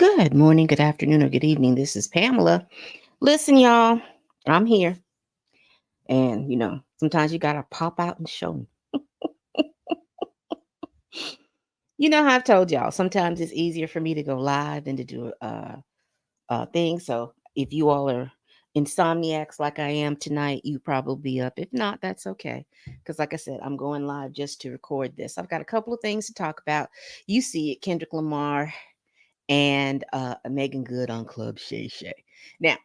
Good morning, good afternoon, or good evening. This is Pamela. Listen, y'all, I'm here. And, sometimes you got to pop out and show me. You know how I've told y'all, sometimes it's easier for me to go live than to do a thing. So if you all are insomniacs like I am tonight, you probably be up. If not, that's okay. Because, like I said, I'm going live just to record this. I've got a couple of things to talk about. You see it, Kendrick Lamar and Meagan Good on Club Shay Shay. Now,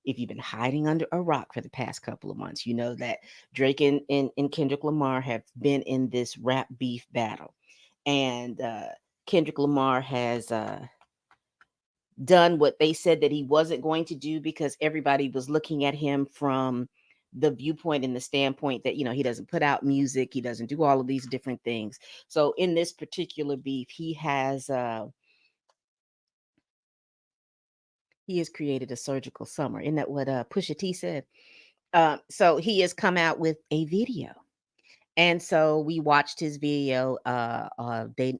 if you've been hiding under a rock for the past couple of months, you know that Drake and Kendrick Lamar have been in this rap beef battle. And Kendrick Lamar has done what they said that he wasn't going to do because everybody was looking at him from the viewpoint and the standpoint that, he doesn't put out music, he doesn't do all of these different things. So in this particular beef, he has created a surgical summer. Isn't that what Pusha T said? So he has come out with a video. And so we watched his video, they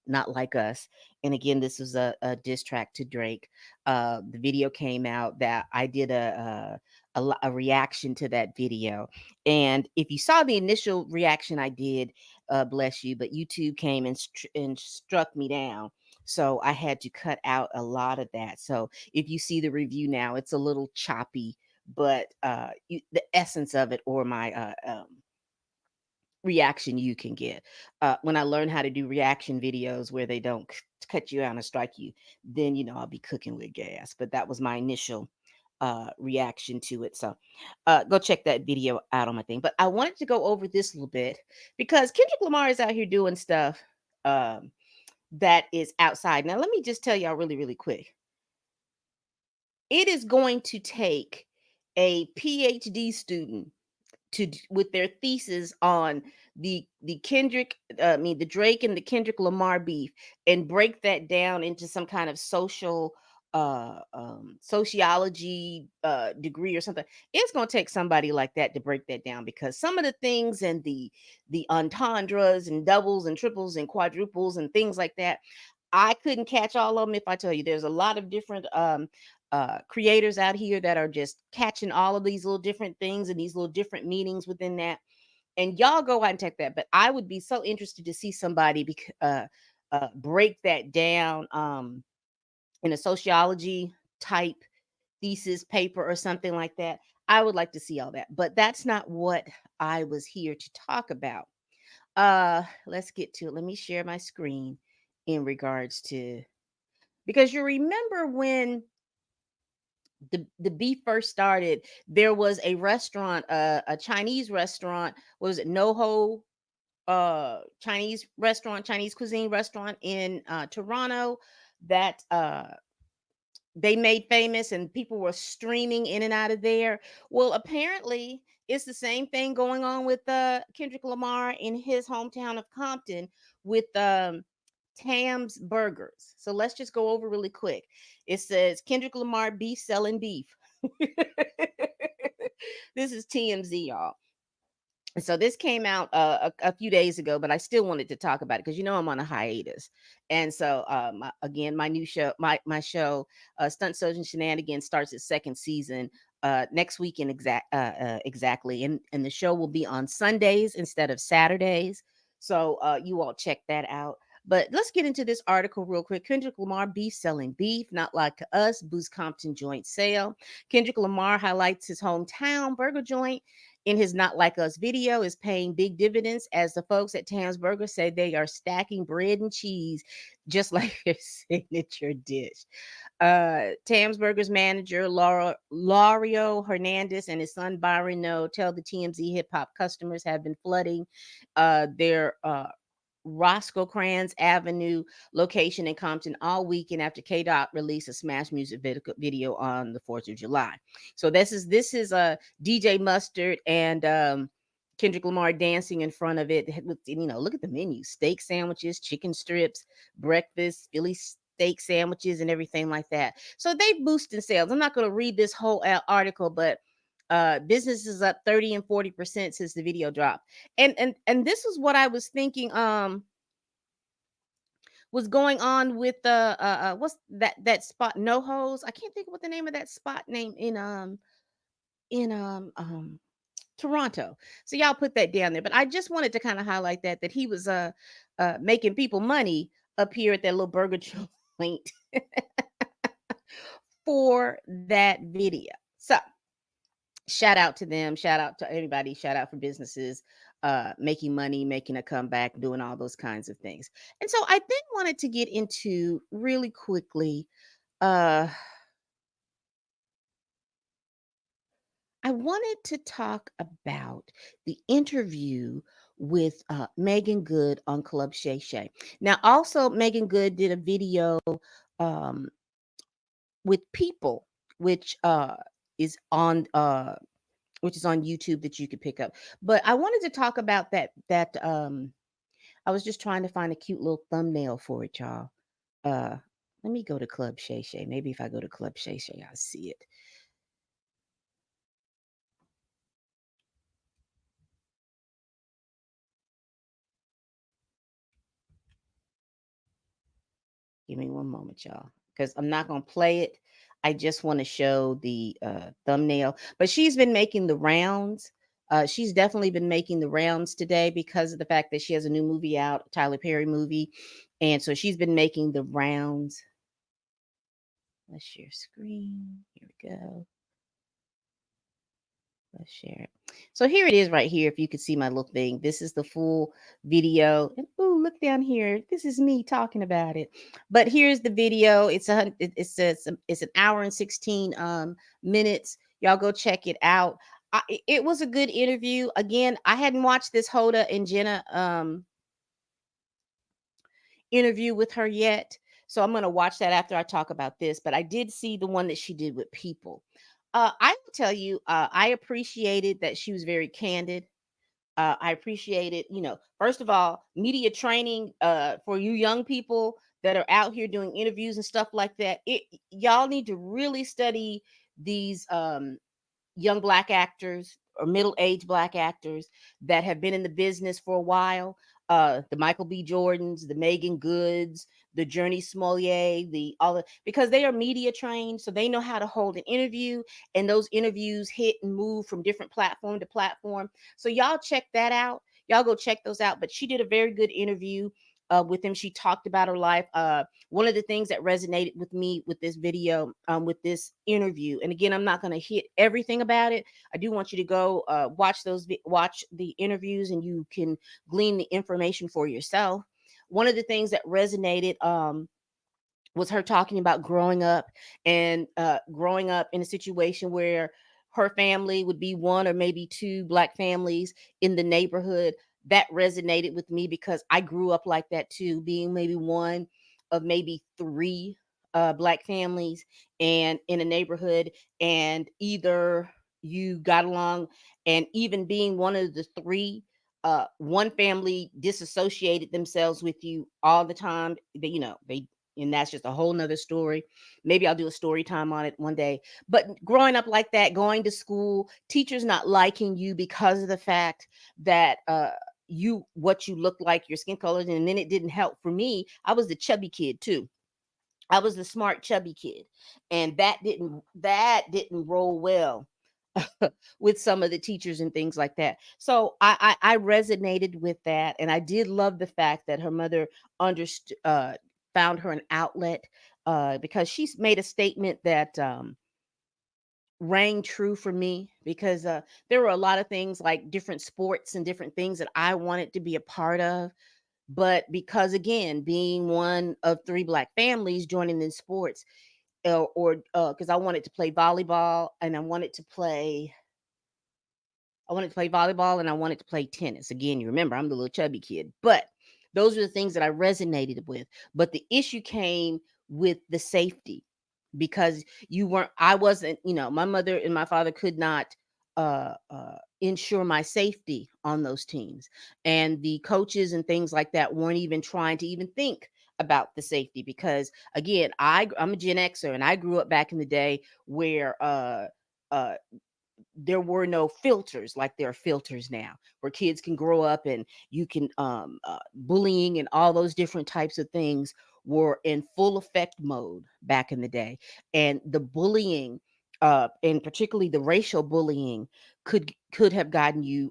not like us. And again, this was a diss track to Drake. The video came out that I did a reaction to that video. And if you saw the initial reaction I did, bless you, but YouTube came and struck me down. So I had to cut out a lot of that. So if you see the review now, it's a little choppy, but the essence of it, or my reaction you can get. When I learn how to do reaction videos where they don't cut you out and strike you, then I'll be cooking with gas. But that was my initial reaction to it. So go check that video out on my thing. But I wanted to go over this a little bit because Kendrick Lamar is out here doing stuff um, that is outside. Now, let me just tell y'all really, really quick. It is going to take a PhD student with their thesis on the Kendrick, the Drake and the Kendrick Lamar beef, and break that down into some kind of sociology degree or something. It's going to take somebody like that to break that down, because some of the things and the entendres and doubles and triples and quadruples and things like that, I couldn't catch all of them. If I tell you, there's a lot of different creators out here that are just catching all of these little different things and these little different meanings within that. And y'all go out and take that. But I would be so interested to see somebody break that down in a sociology type thesis paper or something like that. I would like to see all that. But that's not what I was here to talk about. Let's get to it. Let me share my screen in regards to, because you remember when the beef first started, there was a restaurant, a Chinese restaurant. What was it? NoHo Chinese restaurant, Chinese cuisine restaurant in Toronto that they made famous, and people were streaming in and out of there. Well, apparently it's the same thing going on with Kendrick Lamar in his hometown of Compton with Tam's Burgers. So let's just go over really quick. It says Kendrick Lamar beef selling beef. This is TMZ, y'all. So this came out a few days ago, but I still wanted to talk about it because I'm on a hiatus. And so again, my new show, my show, Stunt Surgeon Shenanigans, starts its second season next week exactly, and the show will be on Sundays instead of Saturdays. So you all check that out. But let's get into this article real quick. Kendrick Lamar beef selling beef, not like us, boost Compton joint sale. Kendrick Lamar highlights his hometown burger joint in his Not Like Us video is paying big dividends, as the folks at Tam's Burger say they are stacking bread and cheese just like their signature dish. Tam's Burger's manager, Lario Hernandez, and his son Byron No tell the TMZ hip hop customers have been flooding their Roscoe Avenue location in Compton all weekend after K Dot released a smash music video on the 4th of July. So this is a DJ Mustard and Kendrick Lamar dancing in front of it. Look at the menu: steak sandwiches, chicken strips, breakfast, Philly steak sandwiches, and everything like that. So they boosting sales. I'm not going to read this whole article, but business is up 30 and 40% since the video dropped. And this is what I was thinking was going on with the what's that spot, No Hose. I can't think of what the name of that spot name in Toronto. So y'all put that down there. But I just wanted to kind of highlight that he was making people money up here at that little burger joint for that video. So shout out to them, shout out to everybody, shout out for businesses making money, making a comeback, doing all those kinds of things. And so I then wanted to get into really quickly uh I wanted to talk about the interview with Meagan Good on Club Shay. Now, also, Meagan Good did a video um, with People, which is on which is on YouTube that you could pick up. But I wanted to talk about that. I was just trying to find a cute little thumbnail for it, y'all. Uh, Let me go to Club Shay. Maybe if I go to Club Shay, I'll see it. Give me one moment, y'all, because I'm not gonna play it. I just want to show the thumbnail. But she's been making the rounds. She's definitely been making the rounds today because of the fact that she has a new movie out, a Tyler Perry movie, and so she's been making the rounds. Let's share screen. Here we go. Let's share it. So here it is right here. If you could see my little thing, this is the full video. And ooh, look down here. This is me talking about it. But here's the video. It's an hour and 16 minutes. Y'all go check it out. It was a good interview. Again, I hadn't watched this Hoda and Jenna interview with her yet. So I'm going to watch that after I talk about this. But I did see the one that she did with People. I will tell you, I appreciated that she was very candid. I appreciated, first of all, media training for you young people that are out here doing interviews and stuff like that. Y'all need to really study these young black actors or middle-aged black actors that have been in the business for a while. The Michael B. Jordans, the Meagan Goods, the Journey Smollett, because they are media trained, so they know how to hold an interview, and those interviews hit and move from different platform to platform. So y'all check that out. Y'all go check those out. But she did a very good interview with him. She talked about her life. One of the things that resonated with me with this video, with this interview, and again, I'm not going to hit everything about it. I do want you to go watch the interviews, and you can glean the information for yourself. One of the things that resonated was her talking about growing up in a situation where her family would be one or maybe two black families in the neighborhood. That resonated with me because I grew up like that too, being maybe one of maybe three black families and in a neighborhood, and either you got along, and even being one of the three, one family disassociated themselves with you all the time. They and that's just a whole nother story. Maybe I'll do a story time on it one day. But growing up like that, going to school, teachers not liking you because of the fact that what you look like, your skin color, and then it didn't help for me. I was the chubby kid too. I was the smart chubby kid, and that didn't roll well with some of the teachers and things like that. So I resonated with that, and I did love the fact that her mother understood, found her an outlet, because she's made a statement that rang true for me, because there were a lot of things like different sports and different things that I wanted to be a part of. But because, again, being one of three black families joining in sports, or because I wanted to play volleyball, and I wanted to play volleyball, and I wanted to play tennis. Again, you remember, I'm the little chubby kid. But those are the things that I resonated with. But the issue came with the safety, because I wasn't, my mother and my father could not ensure my safety on those teams. And the coaches and things like that weren't even trying to even think about the safety, because, again, I'm a Gen Xer, and I grew up back in the day where uh there were no filters like there are filters now, where kids can grow up and you can bullying and all those different types of things were in full effect mode back in the day. And the bullying, and particularly the racial bullying, could have gotten you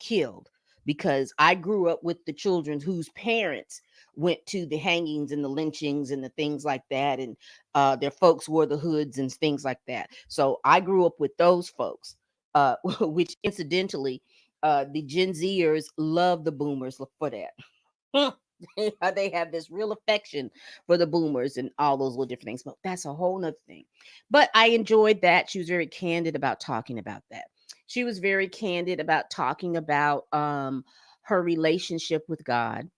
killed, because I grew up with the children whose parents went to the hangings and the lynchings and the things like that, and their folks wore the hoods and things like that. So I grew up with those folks, which incidentally, the Gen Zers love the boomers for that. They have this real affection for the boomers and all those little different things, but that's a whole nother thing. But I enjoyed that. She was very candid about talking about that. She was very candid about talking about her relationship with God.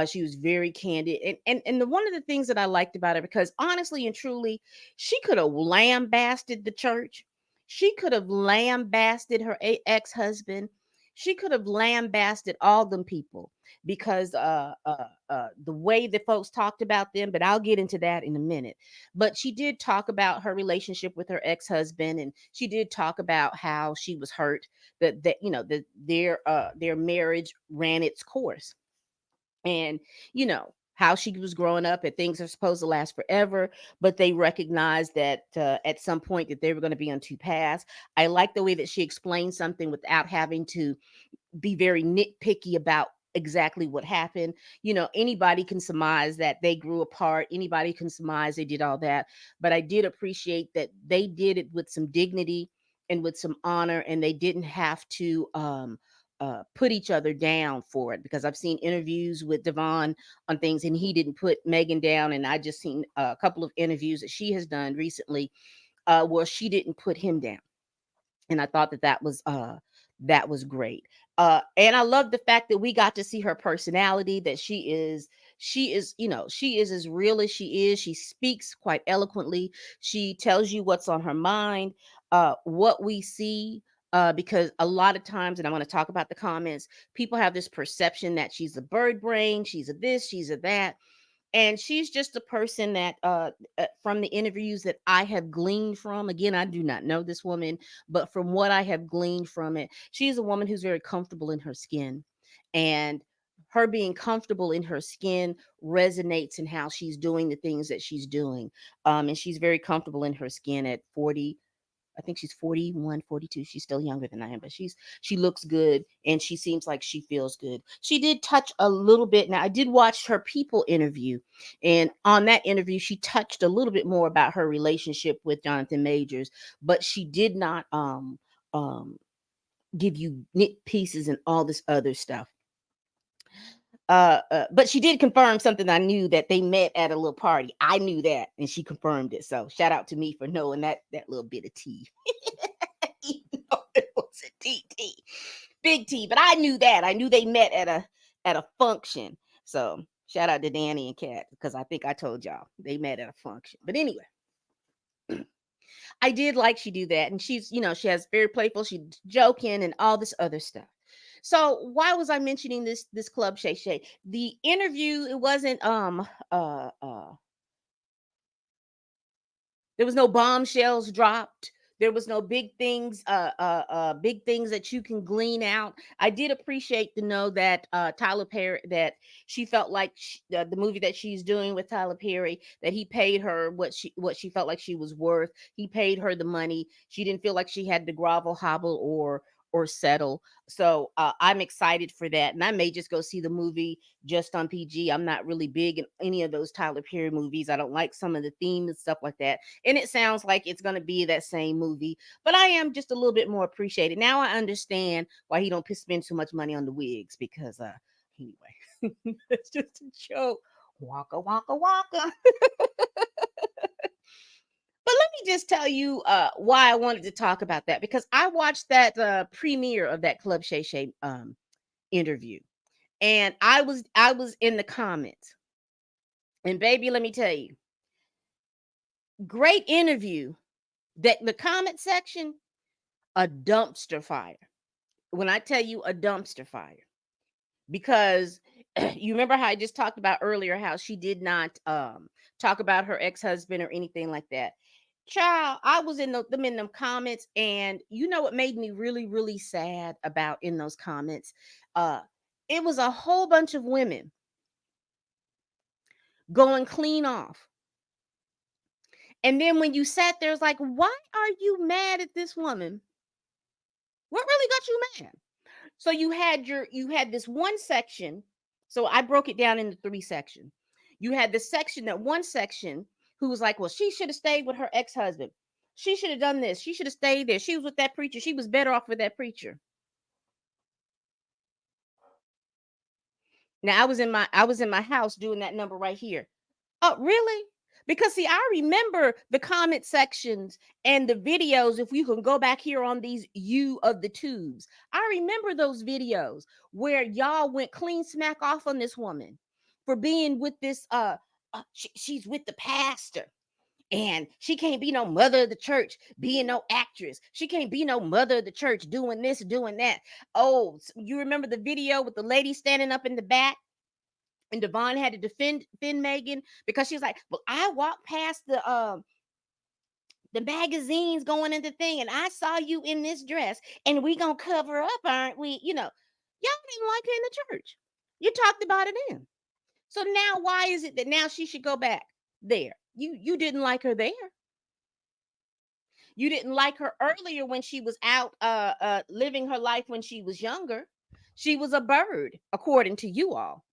She was very candid, and one of the things that I liked about her, because honestly and truly, she could have lambasted the church. She could have lambasted her ex husband. She could have lambasted all them people, because the way the folks talked about them. But I'll get into that in a minute. But she did talk about her relationship with her ex husband, and she did talk about how she was hurt, that that their marriage ran its course, and how she was growing up, and things are supposed to last forever, but they recognized that at some point that they were going to be on two paths. I like the way that she explained something without having to be very nitpicky about exactly what happened. Anybody can surmise that they grew apart, anybody can surmise they did all that, but I did appreciate that they did it with some dignity and with some honor, and they didn't have to put each other down for it, because I've seen interviews with Devon on things and he didn't put Megan down, and I just seen a couple of interviews that she has done recently where she didn't put him down, and I thought that was great. And I love the fact that we got to see her personality, that she is she is as real as she is. She speaks quite eloquently. She tells you what's on her mind, what we see. Because a lot of times, and I want to talk about the comments, people have this perception that she's a bird brain, she's a this, she's a that, and she's just a person that from the interviews that I have gleaned from, again, I do not know this woman, but from what I have gleaned from it, she's a woman who's very comfortable in her skin, and her being comfortable in her skin resonates in how she's doing the things that she's doing. And she's very comfortable in her skin at 40. I think she's 41, 42. She's still younger than I am, but she looks good, and she seems like she feels good. She did touch a little bit. Now, I did watch her People interview, and on that interview she touched a little bit more about her relationship with Jonathan Majors, but she did not um give you nit pieces and all this other stuff. But she did confirm something I knew, that they met at a little party. I knew that, and she confirmed it. So shout out to me for knowing that little bit of tea. Even though it was a TT, big T, but I knew that. I knew they met at a function. So shout out to Danny and Kat, because I think I told y'all they met at a function. But anyway, I did like she do that, and she has very playful, she's joking and all this other stuff. So why was I mentioning this club, Shay Shay? The interview, it wasn't there was no bombshells dropped. There was no big things that you can glean out. I did appreciate to know that Tyler Perry, that she felt like the movie that she's doing with Tyler Perry, that he paid her what she felt like she was worth. He paid her the money. She didn't feel like she had to grovel, hobble, or settle. So I'm excited for that, and I may just go see the movie just on PG. I'm not really big in any of those Tyler Perry movies. I don't like some of the themes and stuff like that, and it sounds like it's going to be that same movie, but I am just a little bit more appreciated now. I understand why he don't spend so much money on the wigs, because anyway, it's just a joke. Waka waka waka. But let me just tell you why I wanted to talk about that, because I watched that premiere of that Club Shay Shay interview, and I was in the comments, and baby, let me tell you, great interview. That the comment section, a dumpster fire. When I tell you, a dumpster fire, because you remember how I just talked about earlier how she did not talk about her ex-husband or anything like that. Child, I was in them in them comments, and you know what made me really, really sad about in those comments? Uh, it was a whole bunch of women going clean off. And then when you sat there, it's like, why are you mad at this woman? What really got you mad? So you had this one section. So I broke it down into three sections. You had the section, that one section, who was like, well, she should have stayed with her ex-husband. She should have done this. She should have stayed there. She was with that preacher. She was better off with that preacher. Now I was in my house doing that number right here. Oh, really? Because see, I remember the comment sections and the videos. If you can go back here on these you of the tubes, I remember those videos where y'all went clean smack off on this woman for being with this. She's with the pastor, and she can't be no mother of the church, being no actress. She can't be no mother of the church, doing this, doing that. Oh, you remember the video with the lady standing up in the back? And Devon had to defend Meagan because she was like, "Well, I walked past the magazines going into thing, and I saw you in this dress, and we gonna cover up, aren't we?" You know, y'all didn't like her in the church. You talked about it then. So now, why is it that now she should go back there? You didn't like her there. You didn't like her earlier when she was out living her life when she was younger. She was a bird, according to you all.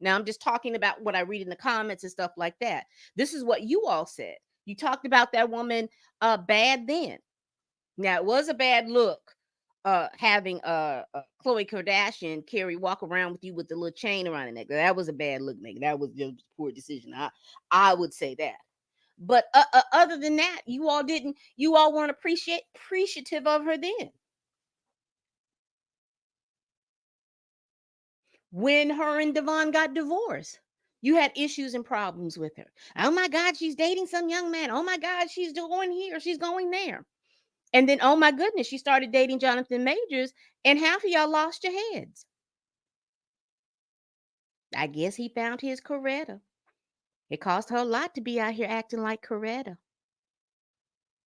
Now I'm just talking about what I read in the comments and stuff like that. This is what you all said. You talked about that woman bad then. Now it was a bad look having Khloe Kardashian carry walk around with you with the little chain around her neck. That was a bad look, nigga. That was just a poor decision. I would say that. But other than that, you all weren't appreciative of her then. When her and Devon got divorced, you had issues and problems with her. Oh my God, she's dating some young man. Oh my God, she's going here, she's going there. And then, oh my goodness, she started dating Jonathan Majors, and half of y'all lost your heads. I guess he found his Coretta. It cost her a lot to be out here acting like Coretta.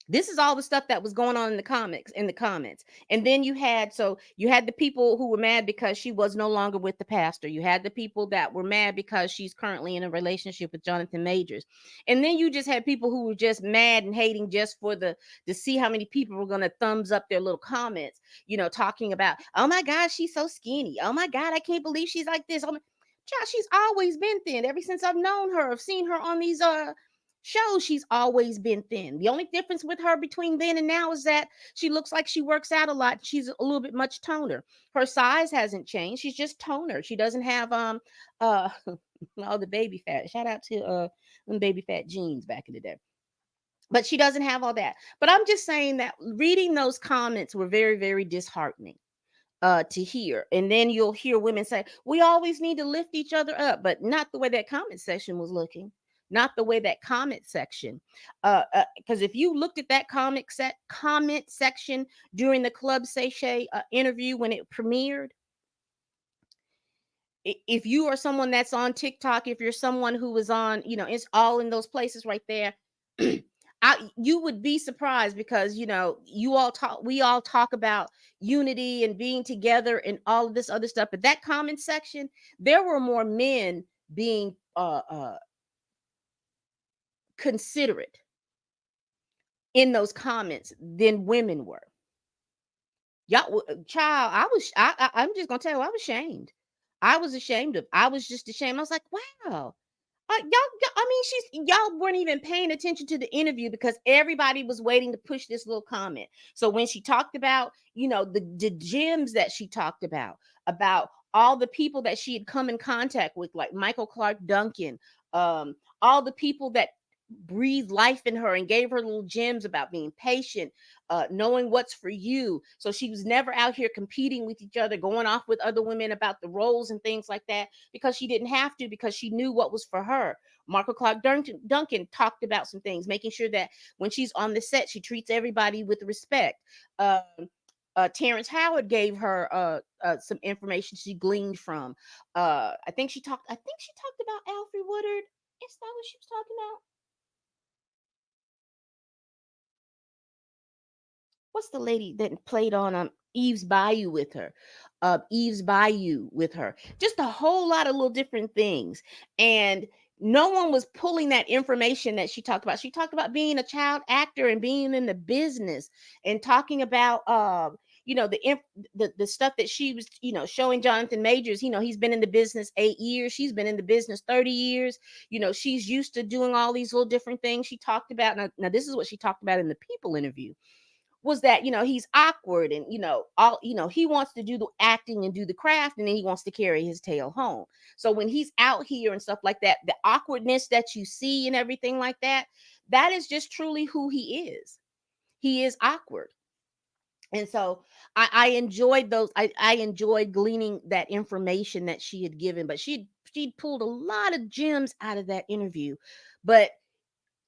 This is all the stuff that was going on in the comments. And then you had the people who were mad because she was no longer with the pastor. You had the people that were mad because she's currently in a relationship with Jonathan Majors. And then you just had people who were just mad and hating just for the to see how many people were going to thumbs up their little comments, talking about, oh my God, she's so skinny. Oh my God, I can't believe she's like this. Oh my child, she's always been thin ever since I've known her. I've seen her on these shows. She's always been thin. The only difference with her between then and now is that she looks like she works out a lot. She's a little bit much toner. Her size hasn't changed. She's just toner. She doesn't have uh all the baby fat. Shout out to them baby fat jeans back in the day. But she doesn't have all that. But I'm just saying that reading those comments were very, very disheartening to hear. And then you'll hear women say, we always need to lift each other up, but not the way that comment section was looking. Not the way that comment section. Because if you looked at that comment section during the Club Shay interview when it premiered, if you are someone that's on TikTok, if you're someone who was on, it's all in those places right there. You would be surprised because we all talk about unity and being together and all of this other stuff, but that comment section, there were more men being considerate in those comments than women were. Y'all, child, I'm just gonna tell you, I was ashamed. I was just ashamed. I was like, wow. I mean, y'all weren't even paying attention to the interview because everybody was waiting to push this little comment. So when she talked about, the gems that she talked about all the people that she had come in contact with, like Michael Clark Duncan, all the people that breathed life in her and gave her little gems about being patient, knowing what's for you. So she was never out here competing with each other, going off with other women about the roles and things like that, because she didn't have to, because she knew what was for her. Michael Clark Duncan talked about some things, making sure that when she's on the set, she treats everybody with respect. Terrence Howard gave her some information she gleaned from. I think she talked about Alfred Woodard. Is that what she was talking about? what's the lady that played on Eve's Bayou with her? Eve's Bayou with her. Just a whole lot of little different things. And no one was pulling that information that she talked about. She talked about being a child actor and being in the business and talking about the stuff that she was showing Jonathan Majors. He's been in the business 8 years. She's been in the business 30 years. She's used to doing all these little different things. She talked about now this is what she talked about in the People interview, was that he's awkward and all he wants to do the acting and do the craft, and then he wants to carry his tail home. So when he's out here and stuff like that, the awkwardness that you see and everything like that, that is just truly who he is. He is awkward. And so I enjoyed those. I enjoyed gleaning that information that she had given, but she pulled a lot of gems out of that interview. But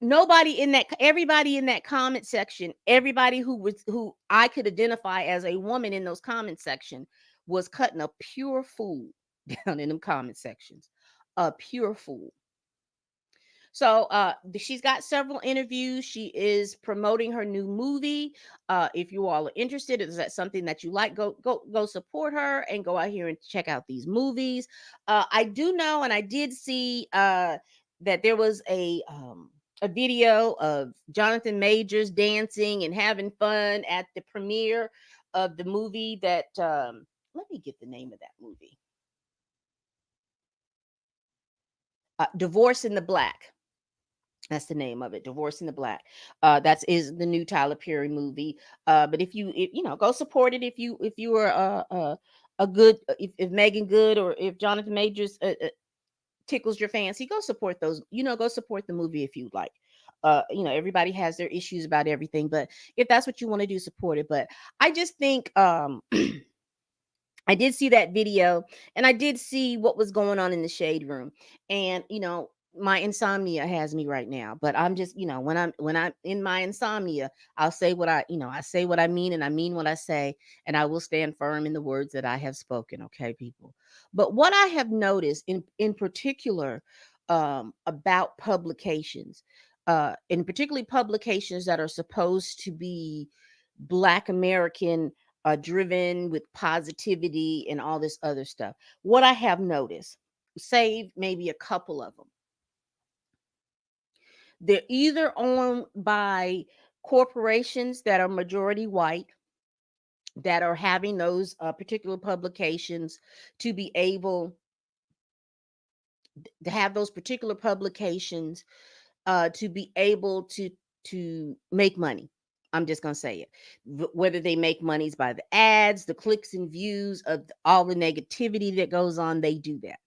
everybody in that comment section, everybody who I could identify as a woman in those comment section was cutting a pure fool down in them comment sections. A pure fool. So she's got several interviews. She is promoting her new movie. If you all are interested, is that something that you like, go support her and go out here and check out these movies. I do know, and I did see that there was a video of Jonathan Majors dancing and having fun at the premiere of the movie that let me get the name of that movie. Divorce in the Black. That's the name of it, Divorce in the Black. That is the new Tyler Perry movie. But if go support it, if you are a good, if Meagan Good or if Jonathan Majors tickles your fancy, go support those. Go support the movie if you like. Everybody has their issues about everything, but if that's what you want to do, support it. But I just think I did see that video, and I did see what was going on in the shade room. And my insomnia has me right now, but I'm just, when I'm in my insomnia, I'll say what I say what I mean, and I mean what I say, and I will stand firm in the words that I have spoken, okay, people. But what I have noticed in particular about publications, in particularly publications that are supposed to be Black American driven with positivity and all this other stuff. What I have noticed, save maybe a couple of them, they're either owned by corporations that are majority white, that are having those particular publications to be able to have those particular publications to be able to make money. I'm just gonna say it. Whether they make monies by the ads, the clicks and views of all the negativity that goes on, they do that.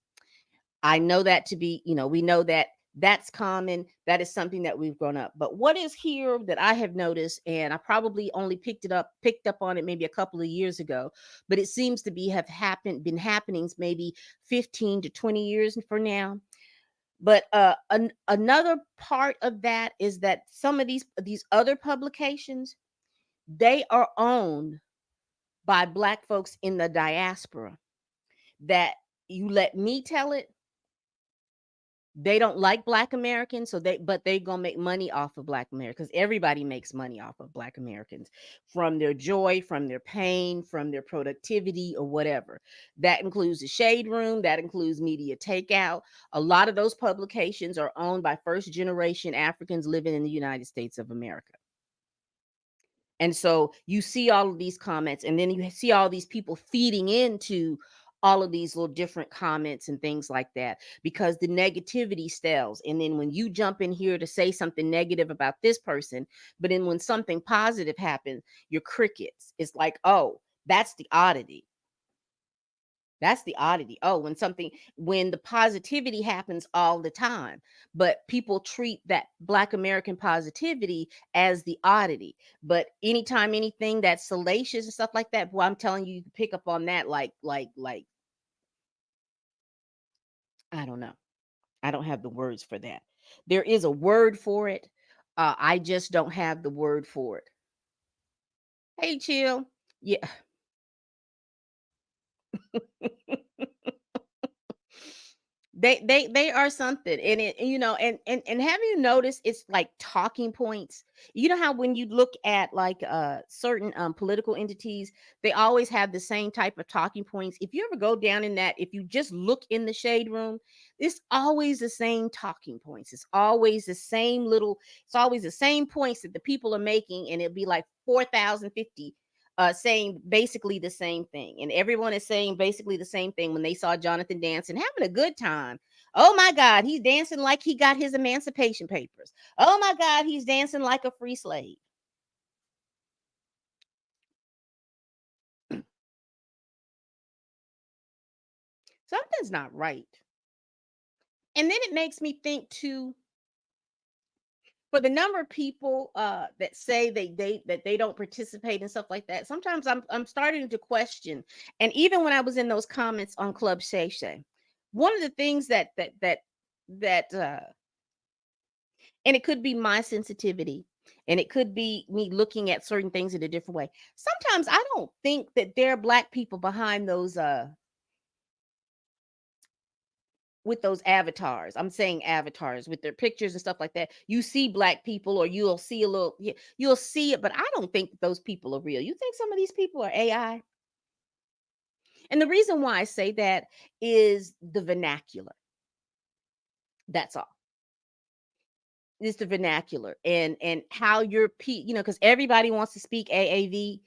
I know that to be, we know that that's common. That is something that we've grown up. But what is here that I have noticed, and I probably only picked up on it maybe a couple of years ago, but it seems to been happening maybe 15 to 20 years for now. But another part of that is that some of these other publications, they are owned by Black folks in the diaspora. That, you let me tell it, they don't like Black Americans, but they gonna make money off of Black Americans. Everybody makes money off of Black Americans, from their joy, from their pain, from their productivity, or whatever. That includes the Shade Room, that includes Media Takeout. A lot of those publications are owned by first generation Africans living in the United States of America. And so you see all of these comments, and then you see all these people feeding into all of these little different comments and things like that, because the negativity sells. And then when you jump in here to say something negative about this person, but then when something positive happens, you're crickets. It's like, oh, that's the oddity. That's the oddity. Oh, when the positivity happens all the time, but people treat that Black American positivity as the oddity. But anytime anything that's salacious and stuff like that, boy, I'm telling you, you can pick up on that like I don't know. I don't have the words for that. There is a word for it. I just don't have the word for it. Hey, chill. Yeah. They are something. And it, and have you noticed it's like talking points? You know how when you look at like certain political entities, they always have the same type of talking points. If you ever go down in that, if you just look in the shade room, it's always the same talking points. It's always the same points that the people are making, and it'll be like 4,050 saying basically the same thing. And everyone is saying basically the same thing when they saw Jonathan dancing, having a good time. Oh my God, he's dancing like he got his emancipation papers. Oh my God, he's dancing like a free slave. Something's not right. And then it makes me think too, for the number of people that say they don't participate and stuff like that. Sometimes I'm starting to question. And even when I was in those comments on Club Shay, one of the things that and it could be my sensitivity, and it could be me looking at certain things in a different way. Sometimes I don't think that there are black people behind those with those avatars. I'm saying avatars with their pictures and stuff like that. You see black people, or you'll see a little, you'll see it, but I don't think that those people are real. You think some of these people are AI? And the reason why I say that is the vernacular. That's all. It's the vernacular and how you're because everybody wants to speak AAVE.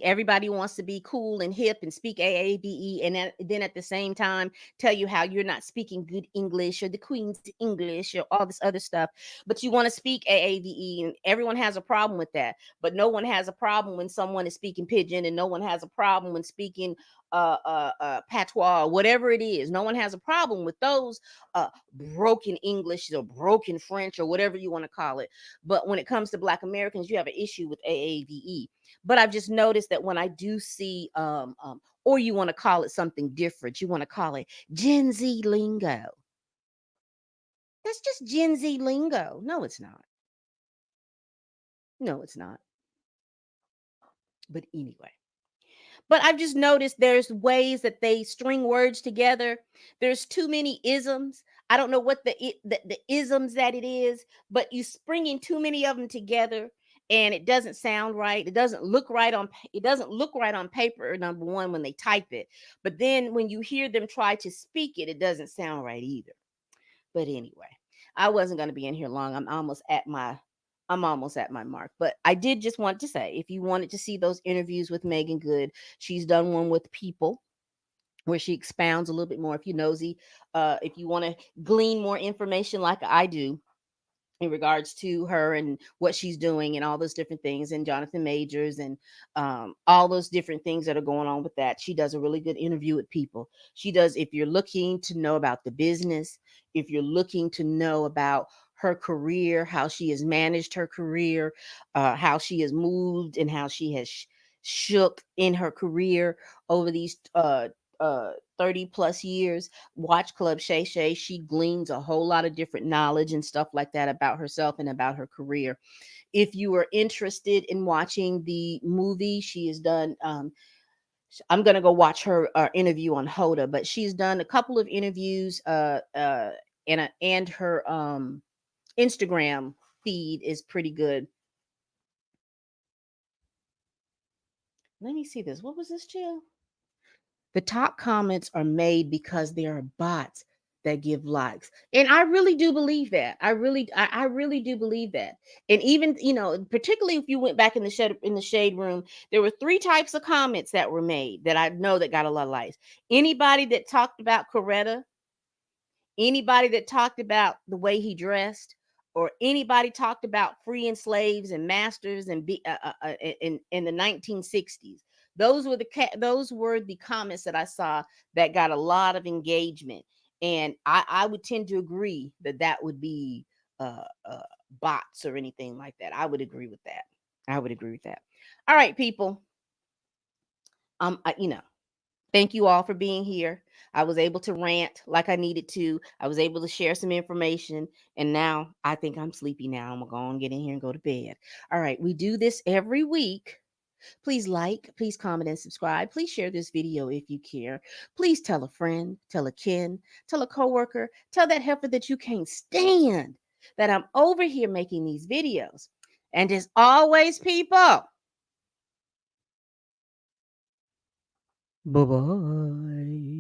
Everybody wants to be cool and hip and speak AAVE, and then at the same time tell you how you're not speaking good English or the Queen's English or all this other stuff. But you want to speak AAVE, and everyone has a problem with that. But no one has a problem when someone is speaking pidgin, and no one has a problem when speaking patois, whatever it is. No one has a problem with those broken English or broken French or whatever you want to call it. But when it comes to Black Americans, you have an issue with AAVE. But I've just noticed that when I do see, or you want to call it something different, you want to call it Gen Z lingo. That's just Gen Z lingo. No, it's not. No, it's not. But anyway. But I've just noticed there's ways that they string words together. There's too many isms. I don't know what the isms that it is, but you springing too many of them together, and it doesn't sound right. It doesn't look right on paper, number one, when they type it. But then when you hear them try to speak it, it doesn't sound right either. But anyway, I wasn't going to be in here long. I'm almost at my mark. But I did just want to say, if you wanted to see those interviews with Meagan Good, she's done one with People where she expounds a little bit more. If you nosy, if you want to glean more information like I do, in regards to her and what she's doing and all those different things, and Jonathan Majors and all those different things that are going on with that. She does a really good interview with People. She does, if you're looking to know about the business, if you're looking to know about her career, how she has managed her career, how she has moved, and how she has shook in her career over these 30 plus years. Watch Club Shay Shay. She gleans a whole lot of different knowledge and stuff like that about herself and about her career. If you are interested in watching the movie, she has done. I'm gonna go watch her interview on Hoda, but she's done a couple of interviews. And her Instagram feed is pretty good. Let me see this. What was this, Jill? The top comments are made because there are bots that give likes. And I really do believe that. I really do believe that. And even, particularly if you went back in the shade room, there were three types of comments that were made that I know that got a lot of likes. Anybody that talked about Coretta, anybody that talked about the way he dressed, or anybody talked about freeing slaves and masters and in the 1960s. Those were the comments that I saw that got a lot of engagement, and I would tend to agree that that would be bots or anything like that. I would agree with that. I would agree with that. All right, people. Thank you all for being here. I was able to rant like I needed to. I was able to share some information. And now I think I'm sleepy now. I'm going to go and get in here and go to bed. All right. We do this every week. Please like, please comment and subscribe. Please share this video if you care. Please tell a friend, tell a kin, tell a coworker, tell that heifer that you can't stand that I'm over here making these videos. And as always, people, bye bye.